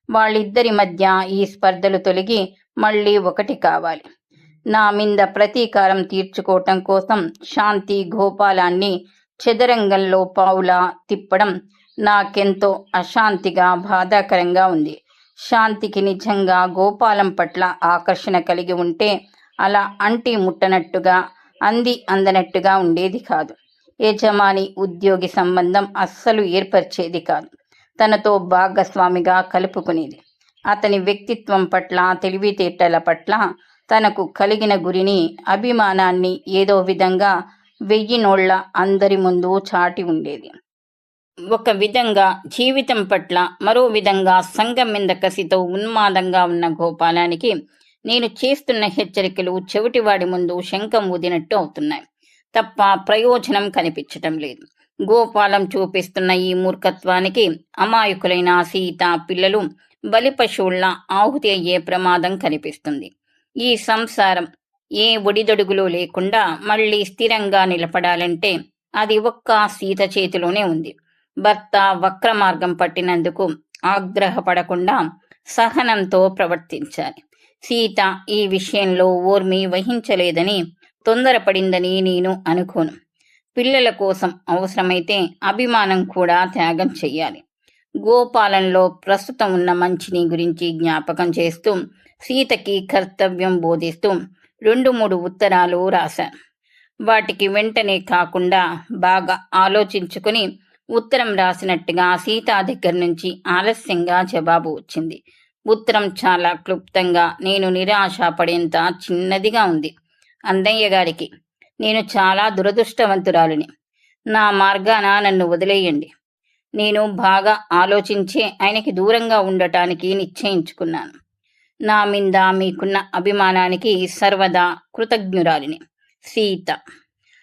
Speaker 1: వాళ్ళిద్దరి మధ్య ఈ స్పర్ధలు తొలగి మళ్ళీ ఒకటి కావాలి. నా మీద ప్రతీకారం తీర్చుకోవటం కోసం శాంతి గోపాలాన్ని చదరంగంలో పావులా తిప్పడం నాకెంతో అశాంతిగా, బాధాకరంగా ఉంది. శాంతికి నిజంగా గోపాలం పట్ల ఆకర్షణ కలిగి ఉంటే అలా అంటి ముట్టనట్టుగా, అంది అందనట్టుగా ఉండేది కాదు. యజమాని ఉద్యోగి సంబంధం అస్సలు ఏర్పరిచేది కాదు. తనతో భాగస్వామిగా కలుపుకునేది. అతని వ్యక్తిత్వం పట్ల, తెలివితేటల పట్ల తనకు కలిగిన గురిని, అభిమానాన్ని ఏదో విధంగా 1000 నోళ్ల అందరి ముందు చాటి ఉండేది. ఒక విధంగా జీవితం పట్ల, మరో విధంగా సంఘం మీద కసితో ఉన్మాదంగా ఉన్న గోపాలానికి నేను చేస్తున్న హెచ్చరికలు చెవిటివాడి ముందు శంఖం ఊదినట్టు అవుతున్నాయి తప్ప ప్రయోజనం కనిపించటం లేదు. గోపాలం చూపిస్తున్న ఈ మూర్ఖత్వానికి అమాయకులైన సీత పిల్లలు బలిపశువుల్లా ఆహుతి అయ్యే ప్రమాదం కనిపిస్తుంది. ఈ సంసారం ఏ ఒడిదొడుగులు లేకుండా మళ్ళీ స్థిరంగా నిలబడాలంటే అది ఒక్క సీత చేతిలోనే ఉంది. భర్త వక్ర మార్గం పట్టినందుకు ఆగ్రహపడకుండా సహనంతో ప్రవర్తించాలి. సీత ఈ విషయంలో ఓర్మి వహించలేదని, తొందరపడిందని నేను అనుకోను. పిల్లల కోసం అవసరమైతే అభిమానం కూడా త్యాగం చెయ్యాలి. గోపాలంలో ప్రస్తుతం ఉన్న మంచిని గురించి జ్ఞాపకం చేస్తూ, సీతకి కర్తవ్యం బోధిస్తూ 2-3 ఉత్తరాలు రాశాను. వాటికి వెంటనే కాకుండా బాగా ఆలోచించుకుని ఉత్తరం రాసినట్టుగా సీత దగ్గర నుంచి ఆలస్యంగా జవాబు వచ్చింది. ఉత్తరం చాలా క్లుప్తంగా, నేను నిరాశపడేంత చిన్నదిగా ఉంది. అందయ్య గారికి, నేను చాలా దురదృష్టవంతురాలిని. నా మార్గాన నన్ను వదిలేయండి. నేను బాగా ఆలోచించే ఆయనకి దూరంగా ఉండటానికి నిశ్చయించుకున్నాను. నా మీద మీకున్న అభిమానానికి సర్వదా కృతజ్ఞురాలిని, సీత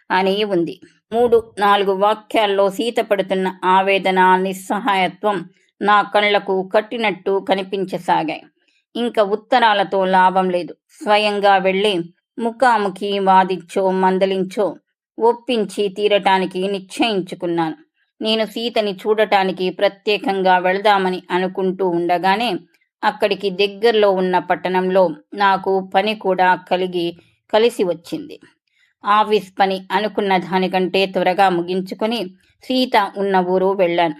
Speaker 1: అని ఉంది. 3-4 వాక్యాల్లో సీత పడుతున్న ఆవేదన, నిస్సహాయత్వం నా కళ్లకు కట్టినట్టు కనిపించసాగాయి. ఇంకా ఉత్తరాలతో లాభం లేదు. స్వయంగా వెళ్ళి ముఖాముఖి వాదించో, మందలించో ఒప్పించి తీరటానికి నిశ్చయించుకున్నాను. నేను సీతని చూడటానికి ప్రత్యేకంగా వెళదామని అనుకుంటూ ఉండగానే అక్కడికి దగ్గరలో ఉన్న పట్టణంలో నాకు పని కూడా కలిసి వచ్చింది. ఆఫీస్ పని అనుకున్న దానికంటే త్వరగా ముగించుకొని సీత ఉన్న ఊరు వెళ్ళాను.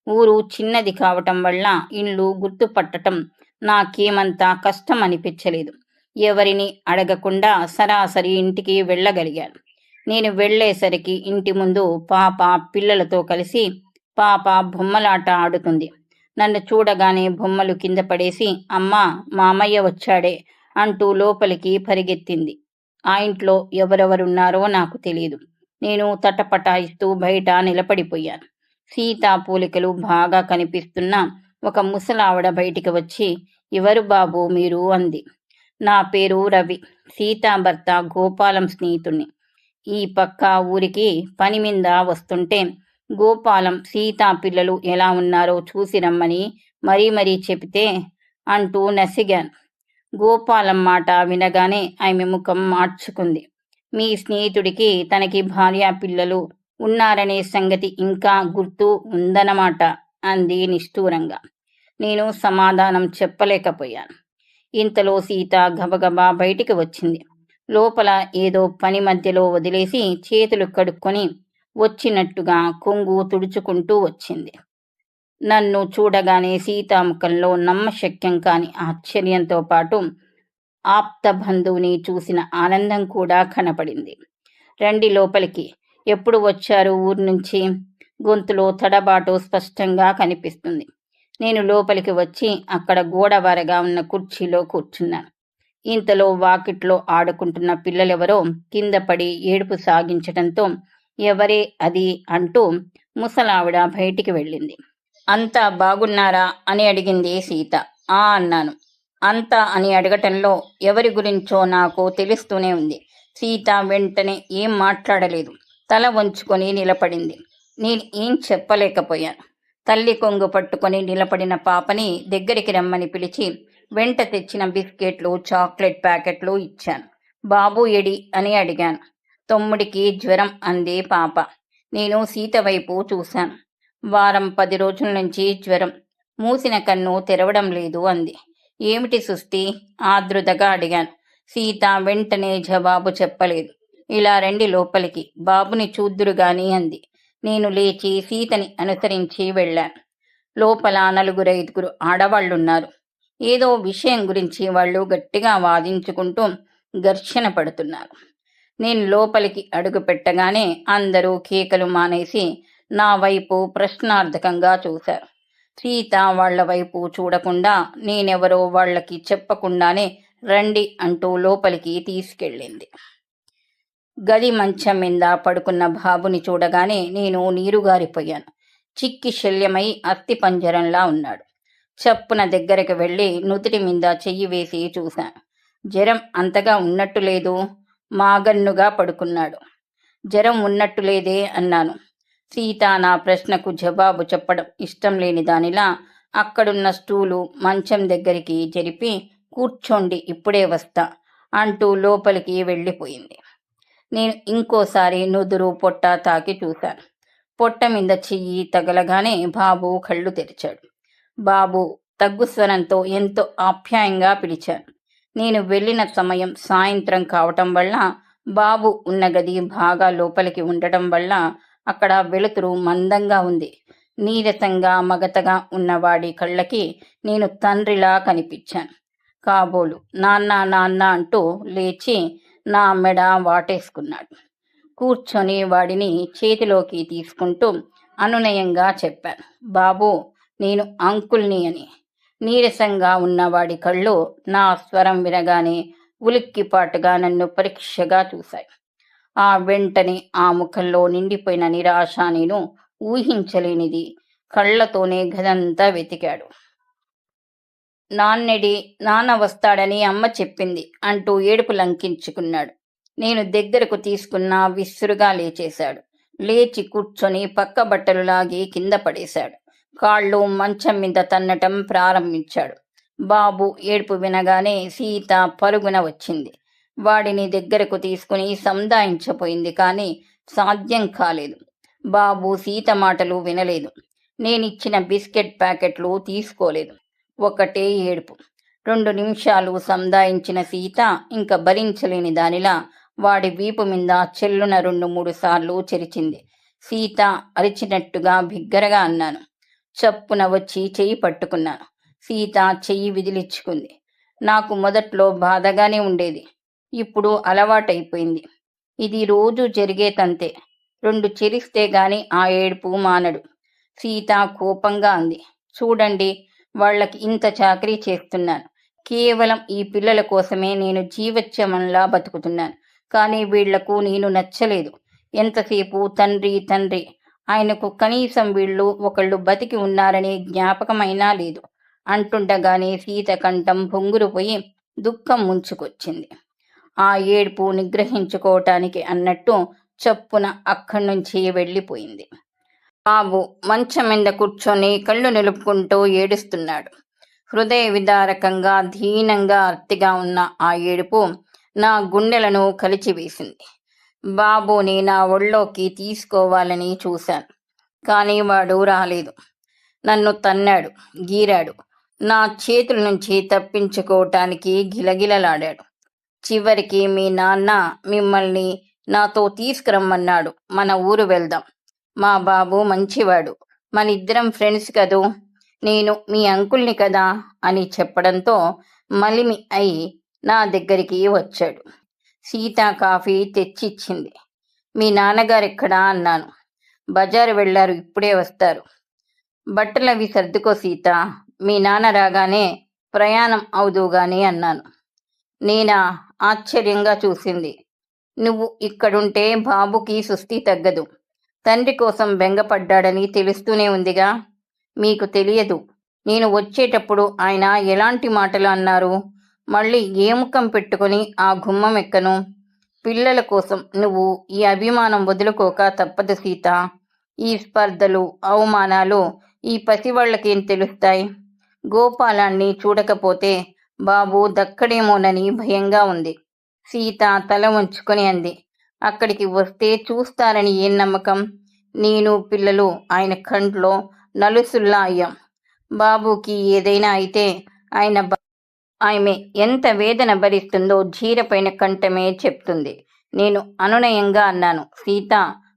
Speaker 1: ఊరు చిన్నది కావటం వల్ల ఇల్లు గుర్తుపట్టటం నాకేమంతా కష్టం అనిపించలేదు. ఎవరిని అడగకుండా సరాసరి ఇంటికి వెళ్ళగలిగాను. నేను వెళ్ళేసరికి ఇంటి ముందు పాప పిల్లలతో కలిసి బొమ్మలాట ఆడుతుంది. నన్ను చూడగానే బొమ్మలు కింద పడేసి, అమ్మా మామయ్య వచ్చాడే అంటూ లోపలికి పరిగెత్తింది. ఆ ఇంట్లో ఎవరెవరున్నారో నాకు తెలియదు. నేను తటపటాయిస్తూ బయట నిలబడిపోయాను. సీతా పోలికలు బాగా కనిపిస్తున్న ఒక ముసలావిడ బయటికి వచ్చి, ఎవరు బాబు మీరు అంది. నా పేరు రవి, సీతా భర్త గోపాలం స్నేహితుణ్ణి. ఈ పక్క ఊరికి పని మీద వస్తుంటే గోపాలం సీతా పిల్లలు ఎలా ఉన్నారో చూసి రమ్మని మరీ చెబితే అంటూ నసిగాను. గోపాలం మాట వినగానే ఆమె ముఖం మార్చుకుంది. మీ స్నేహితుడికి తనకి భార్య పిల్లలు ఉన్నారనే సంగతి ఇంకా గుర్తు ఉందన్నమాట అంది నిష్ఠూరంగా. నేను సమాధానం చెప్పలేకపోయాను. ఇంతలో సీత గబగబా బయటికి వచ్చింది. లోపల ఏదో పని మధ్యలో వదిలేసి చేతులు కడుక్కొని వచ్చినట్టుగా కొంగు తుడుచుకుంటూ వచ్చింది. నన్ను చూడగానే సీతా ముఖంలో నమ్మశక్యం కాని ఆశ్చర్యంతో పాటు ఆప్త బంధువుని చూసిన ఆనందం కూడా కనపడింది. రండి లోపలికి. ఎప్పుడు వచ్చారు ఊరు నుంచి? గొంతులో తడబాటు స్పష్టంగా కనిపిస్తుంది. నేను లోపలికి వచ్చి అక్కడ గోడవారగా ఉన్న కుర్చీలో కూర్చున్నాను. ఇంతలో వాకిట్లో ఆడుకుంటున్న పిల్లలెవరో కింద పడి ఏడుపు సాగించటంతో ఎవరే అది అంటూ ముసలావిడ బయటికి వెళ్ళింది. అంతా బాగున్నారా అని అడిగింది సీత. ఆ అన్నాను. అంతా అని అడగటంలో ఎవరి గురించో నాకు తెలుస్తూనే ఉంది. సీత వెంటనే ఏం మాట్లాడలేదు. తల వంచుకొని నిలబడింది. నేను ఏం చెప్పలేకపోయాను. తల్లి కొంగు పట్టుకొని నిలబడిన పాపని దగ్గరికి రమ్మని పిలిచి వెంట తెచ్చిన బిస్కెట్లు, చాక్లెట్ ప్యాకెట్లు ఇచ్చాను. బాబు ఎడి అని అడిగాను. తమ్ముడికి జ్వరం అంది పాప. నేను సీత వైపు చూశాను. వారం 10 రోజుల నుంచి జ్వరం. మూసిన కన్ను తెరవడం లేదు అంది. ఏమిటి సుస్థి? ఆదృతగా అడిగాను. సీత వెంటనే జవాబు చెప్పలేదు. ఇలా రండి లోపలికి, బాబుని చూద్దురుగాని అంది. నేను లేచి సీతని అనుసరించి వెళ్ళాను. లోపల 4-5 ఆడవాళ్లున్నారు. ఏదో విషయం గురించి వాళ్ళు గట్టిగా వాదించుకుంటూ ఘర్షణ పడుతున్నారు. నేను లోపలికి అడుగు పెట్టగానే అందరూ కేకలు మానేసి నా వైపు ప్రశ్నార్థకంగా చూశారు. సీత వాళ్ల వైపు చూడకుండా నేనెవరో వాళ్ళకి చెప్పకుండానే రండి అంటూ లోపలికి తీసుకెళ్ళింది. గది మంచం మీద పడుకున్న బాబుని చూడగానే నేను నీరుగారిపోయాను. చిక్కి శల్యమై అస్థిపంజరంలా ఉన్నాడు. చప్పున దగ్గరికి వెళ్ళి నుదుటి మీద చెయ్యి వేసి చూశాను. జ్వరం అంతగా ఉన్నట్టు లేదు. మాగన్నుగా పడుకున్నాడు. జ్వరం ఉన్నట్టు లేదే అన్నాను. సీత నా ప్రశ్నకు జవాబు చెప్పడం ఇష్టం లేని దానిలా అక్కడున్న స్టూలు మంచం దగ్గరికి జరిపి కూర్చోండి, ఇప్పుడే వస్తా అంటూ లోపలికి వెళ్ళిపోయింది. నేను ఇంకోసారి నుదురు పొట్ట తాకి చూశాను. పొట్ట మీద చెయ్యి తగలగానే బాబు కళ్ళు తెరిచాడు. బాబు తగ్గు స్వరంతో ఎంతో ఆప్యాయంగా పిలిచాను. నేను వెళ్ళిన సమయం సాయంత్రం కావటం వల్ల బాబు ఉన్న గది బాగా లోపలికి ఉండటం వల్ల అక్కడ వెలుతురు మందంగా ఉంది. నీరసంగా మగతగా ఉన్నవాడి కళ్ళకి నేను తండ్రిలా కనిపించాను. కాబోలు నాన్న నాన్న అంటూ లేచి నా మెడ వాటేసుకున్నాడు. కూర్చొని వాడిని చేతిలోకి తీసుకుంటూ అనునయంగా చెప్పాను. బాబు, నేను అంకుల్ని అని. నీరసంగా ఉన్నవాడి కళ్ళు నా స్వరం వినగానే ఉలిక్కిపాటుగా నన్ను పరీక్షగా చూశాయి. ఆ వెంటనే ఆ ముఖంలో నిండిపోయిన నిరాశ నేను ఊహించలేనిది. కళ్ళతోనే గదంతా వెతికాడు. నాన్నెడి, నాన్న వస్తాడని అమ్మ చెప్పింది అంటూ ఏడుపు లంకించుకున్నాడు. నేను దగ్గరకు తీసుకున్న విసురుగా లేచేశాడు. లేచి కూర్చొని పక్క బట్టలు లాగి కింద పడేశాడు. కాళ్ళు మంచం మీద తన్నటం ప్రారంభించాడు. బాబు ఏడుపు వినగానే సీత పరుగున వచ్చింది. వాడిని దగ్గరకు తీసుకుని సంధాయించపోయింది, కానీ సాధ్యం కాలేదు. బాబు సీత మాటలు వినలేదు. నేనిచ్చిన బిస్కెట్ ప్యాకెట్లు తీసుకోలేదు. ఒకటే ఏడుపు. 2 నిమిషాలు సంధాయించిన సీత ఇంక భరించలేని దానిలా వాడి వీపు మీద చెల్లున 2-3 సార్లు చెరిచింది. సీత అరిచినట్టుగా బిగ్గరగా అన్నాను. చప్పున వచ్చి చెయ్యి పట్టుకున్నాను. సీత చెయ్యి విదిలించుకుంది. నాకు మొదట్లో బాధగానే ఉండేది. ఇప్పుడు అలవాటైపోయింది. ఇది రోజు జరిగే తంతే. 2 చెరిస్తే గాని ఆ ఏడుపు మానడు. సీత కోపంగా అంది. చూడండి, వాళ్ళకి ఇంత చాకరీ చేస్తున్నాను. కేవలం ఈ పిల్లల కోసమే నేను జీవత్యమంలా బతుకుతున్నాను. కానీ వీళ్లకు నేను నచ్చలేదు. ఎంతసేపు తండ్రి తండ్రి. ఆయనకు కనీసం వీళ్ళు ఒకళ్ళు బతికి ఉన్నారనే జ్ఞాపకమైనా లేదు అంటుండగానే సీత కంఠం పొంగురుపోయి దుఃఖం ముంచుకొచ్చింది. ఆ ఏడుపు నిగ్రహించుకోవటానికి అన్నట్టు చప్పున అక్కడి నుంచి వెళ్ళిపోయింది. బాబు మంచం మీద కూర్చొని కళ్ళు నిలుపుకుంటూ ఏడుస్తున్నాడు. హృదయ విదారకంగా దీనంగా అర్తిగా ఉన్న ఆ ఏడుపు నా గుండెలను కలిచివేసింది. బాబుని నా ఒళ్ళోకి తీసుకోవాలని చూశాను, కానీ వాడు రాలేదు. నన్ను తన్నాడు, గీరాడు. నా చేతుల నుంచి తప్పించుకోవటానికి గిలగిలలాడాడు. చివరికి మీ నాన్న మిమ్మల్ని నాతో తీసుకురమ్మన్నాడు. మన ఊరు వెళ్దాం. మా బాబు మంచివాడు, మనిద్దరం ఫ్రెండ్స్ కదూ, నేను మీ అంకుల్ని కదా అని చెప్పడంతో మలిమి అయి నా దగ్గరికి వచ్చాడు. సీత కాఫీ తెచ్చిచ్చింది. మీ నాన్నగారెక్కడా అన్నాను. బజారు వెళ్ళారు, ఇప్పుడే వస్తారు. బట్టలవి సర్దుకో సీత, మీ నాన్న రాగానే ప్రయాణం అవుదుగాని అన్నాను. నేనా? ఆశ్చర్యంగా చూసింది. నువ్వు ఇక్కడుంటే బాబుకి సుస్థి తగ్గదు. తండ్రి కోసం బెంగపడ్డాడని తెలుస్తూనే ఉందిగా. మీకు తెలియదు. నేను వచ్చేటప్పుడు ఆయన ఎలాంటి మాటలు అన్నారు. మళ్ళీ ఏ ముఖం పెట్టుకుని ఆ గుమ్మం ఎక్కను. పిల్లల కోసం నువ్వు ఈ అభిమానం వదులుకోక తప్పదు సీత. ఈ స్పర్ధలు, అవమానాలు ఈ పసివాళ్లకేం తెలుస్తాయి. గోపాలాన్ని చూడకపోతే బాబు దక్కడేమోనని భయంగా ఉంది. సీత తల వంచుకొని అంది. అక్కడికి వస్తే చూస్తారని ఏం నమ్మకం? నేను పిల్లలు ఆయన కంట్లో నలుసుల్లా అయ్యాం. బాబుకి ఏదైనా అయితే ఆమె ఎంత వేదన భరిస్తుందో జీరపైన కంఠమే చెప్తుంది. నేను అనునయంగా అన్నాను. సీత,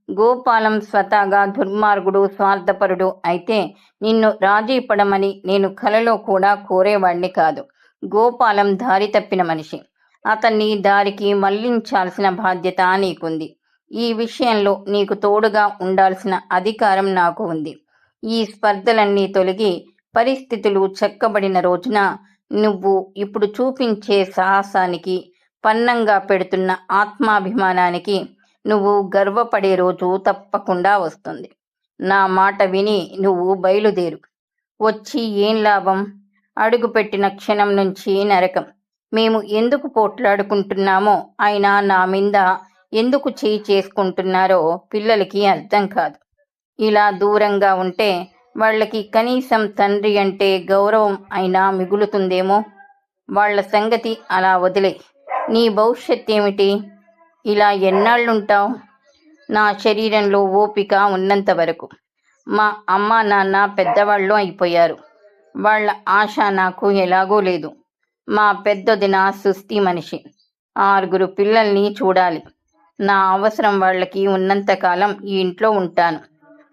Speaker 1: గోపాలం స్వతహాగా దుర్మార్గుడు, స్వార్థపరుడు అయితే నిన్ను రాజీ పడమని నేను కలలో కూడా కోరేవాణ్ణి కాదు. గోపాలం దారి తప్పిన మనిషి. అతన్ని దారికి మళ్లించాల్సిన బాధ్యత నీకుంది. ఈ విషయంలో నీకు తోడుగా ఉండాల్సిన అధికారం నాకు ఉంది. ఈ స్పర్ధలన్నీ తొలగి పరిస్థితులు చక్కబడిన రోజున నువ్వు ఇప్పుడు చూపించే సాహసానికి, పన్నంగా పెడుతున్న ఆత్మాభిమానానికి నువ్వు గర్వపడే రోజు తప్పకుండా వస్తుంది. నా మాట విని నువ్వు బయలుదేరు. వచ్చి ఏం లాభం? అడుగుపెట్టిన క్షణం నుంచి నరకం. మేము ఎందుకు పోట్లాడుకుంటున్నామో, అయినా నా మీద ఎందుకు చేయి చేసుకుంటున్నారో పిల్లలకి అర్థం కాదు. ఇలా దూరంగా ఉంటే వాళ్ళకి కనీసం తండ్రి అంటే గౌరవం అయినా మిగులుతుందేమో. వాళ్ళ సంగతి అలా వదిలే. నీ భవిష్యత్ ఏమిటి? ఇలా ఎన్నాళ్ళుంటావు? నా శరీరంలో ఓపిక ఉన్నంత వరకు. మా అమ్మ నాన్న పెద్దవాళ్ళు అయిపోయారు. వాళ్ళ ఆశ నాకు ఎలాగో లేదు. మా పెద్దొదిన సుస్థి మనిషి. 6 పిల్లల్ని చూడాలి. నా అవసరం వాళ్ళకి ఉన్నంతకాలం ఈ ఇంట్లో ఉంటాను.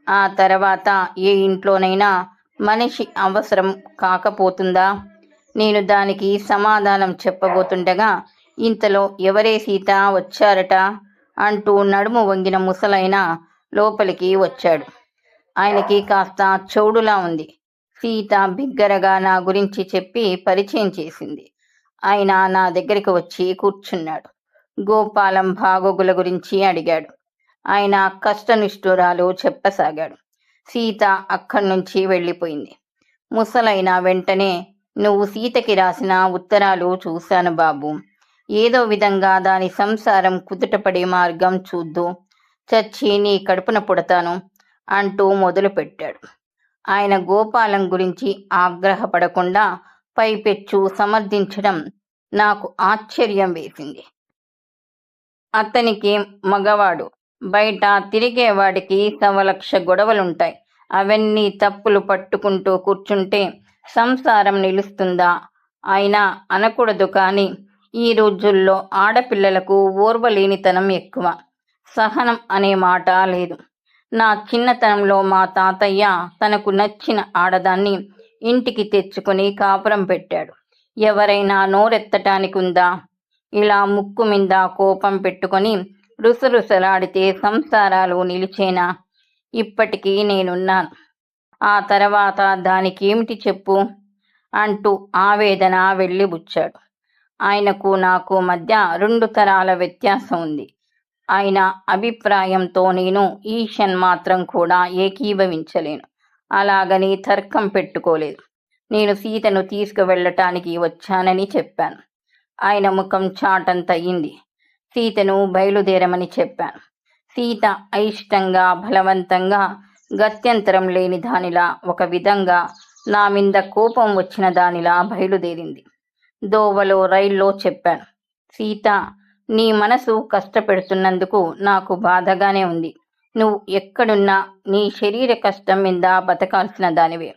Speaker 1: ఆ తర్వాత ఏ ఇంట్లోనైనా మనిషి అవసరం కాకపోతుందా? నేను దానికి సమాధానం చెప్పబోతుండగా ఇంతలో ఎవరే సీత వచ్చారట అంటూ నడుము వంగిన ముసలైన లోపలికి వచ్చాడు. ఆయనకి కాస్త చౌడులా ఉంది. సీత బిగ్గరగా నా గురించి చెప్పి పరిచయం చేసింది. ఆయన నా దగ్గరికి వచ్చి కూర్చున్నాడు. గోపాలం బాగోగుల గురించి అడిగాడు. ఆయన కష్టనిష్ఠురాలు చెప్పసాగాడు. సీత అక్కడి నుంచి వెళ్ళిపోయింది. ముసలైన వెంటనే, నువ్వు సీతకి రాసిన ఉత్తరాలు చూశాను బాబు. ఏదో విధంగా దాని సంసారం కుదుటపడే మార్గం చూద్దు. చచ్చి నీ కడుపున పుడతాను అంటూ మొదలుపెట్టాడు. ఆయన గోపాలం గురించి ఆగ్రహపడకుండా పైపెచ్చు సమర్థించడం నాకు ఆశ్చర్యం వేసింది. అతనికి మగవాడు. బయట తిరిగేవాడికి 1,00,000 గొడవలుంటాయి. అవన్నీ తప్పులు పట్టుకుంటూ కూర్చుంటే సంసారం నిలుస్తుందా? అయినా అనకూడదు కానీ ఈ రోజుల్లో ఆడపిల్లలకు ఓర్వలేనితనం ఎక్కువ. సహనం అనే మాట లేదు. నా చిన్నతనంలో మా తాతయ్య తనకు నచ్చిన ఆడదాన్ని ఇంటికి తెచ్చుకుని కాపురం పెట్టాడు. ఎవరైనా నోరెత్తటానికి ఉందా? ఇలా ముక్కు మీద కోపం పెట్టుకొని రుసరుసలాడితే సంసారాలు నిలిచేనా? ఇప్పటికీ నేనున్నాను. ఆ తర్వాత దానికేమిటి చెప్పు అంటూ ఆవేదన వెళ్ళిబుచ్చాడు. ఆయనకు నాకు మధ్య 2 తరాల వ్యత్యాసం ఉంది. ఆయన అభిప్రాయంతో నేను ఈషన్ మాత్రం కూడా ఏకీభవించలేను. అలాగని తర్కం పెట్టుకోలేదు. నేను సీతను తీసుకువెళ్ళటానికి వచ్చానని చెప్పాను. ఆయన ముఖం చాటంతయింది. సీతను బయలుదేరమని చెప్పాను. సీత అయిష్టంగా, బలవంతంగా, గత్యంతరం లేని దానిలా, ఒక విధంగా నా మీద కోపం వచ్చిన దానిలా బయలుదేరింది. దోవలో రైల్లో చెప్పాను. సీత, నీ మనసు కష్టపెడుతున్నందుకు నాకు బాధగానే ఉంది. నువ్వు ఎక్కడున్నా నీ శరీర కష్టం మీద బతకాల్సిన దానివే.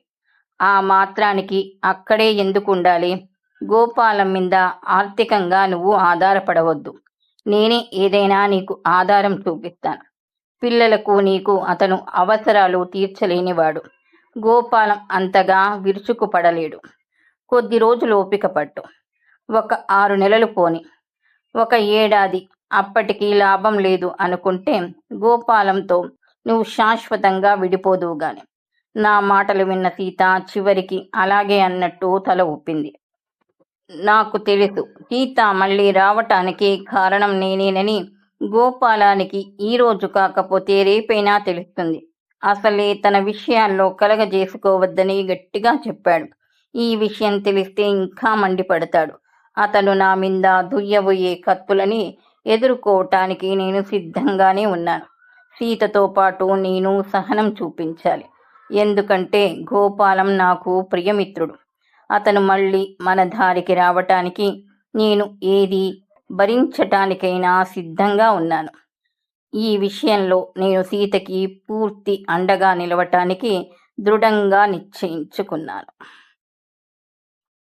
Speaker 1: ఆ మాత్రానికి అక్కడే ఎందుకు ఉండాలి? గోపాలం మీద ఆర్థికంగా నువ్వు ఆధారపడవద్దు. నేనే ఏదైనా నీకు ఆధారం చూపిస్తాను. పిల్లలకు నీకు అతను అవసరాలు తీర్చలేనివాడు. గోపాలం అంతగా విరుచుకుపడలేడు. కొద్ది రోజులు ఓపిక పట్టు. ఒక 6 నెలలు పోని, ఒక ఏడాది, అప్పటికి లాభం లేదు అనుకుంటే గోపాలంతో నువ్వు శాశ్వతంగా విడిపోదువు గాని. నా మాటలు విన్న సీత చివరికి అలాగే అన్నట్టు తల ఊపింది. నాకు తెలుసు సీత మళ్ళీ రావటానికి కారణం నేనేనని గోపాలానికి ఈ రోజు కాకపోతే రేపైనా తెలుస్తుంది. అసలే తన విషయాల్లో కలగజేసుకోవద్దని గట్టిగా చెప్పాడు. ఈ విషయం తెలిస్తే ఇంకా మండిపడతాడు. అతను నా మీద దుయ్యబోయే కత్తులని ఎదుర్కోవటానికి నేను సిద్ధంగానే ఉన్నాను. సీతతో పాటు నేను సహనం చూపించాలి. ఎందుకంటే గోపాలం నాకు ప్రియమిత్రుడు. అతను మళ్ళీ మన దారికి రావటానికి నేను ఏది భరించటానికైనా సిద్ధంగా ఉన్నాను. ఈ విషయంలో నేను సీతకి పూర్తి అండగా నిలవటానికి దృఢంగా నిశ్చయించుకున్నాను.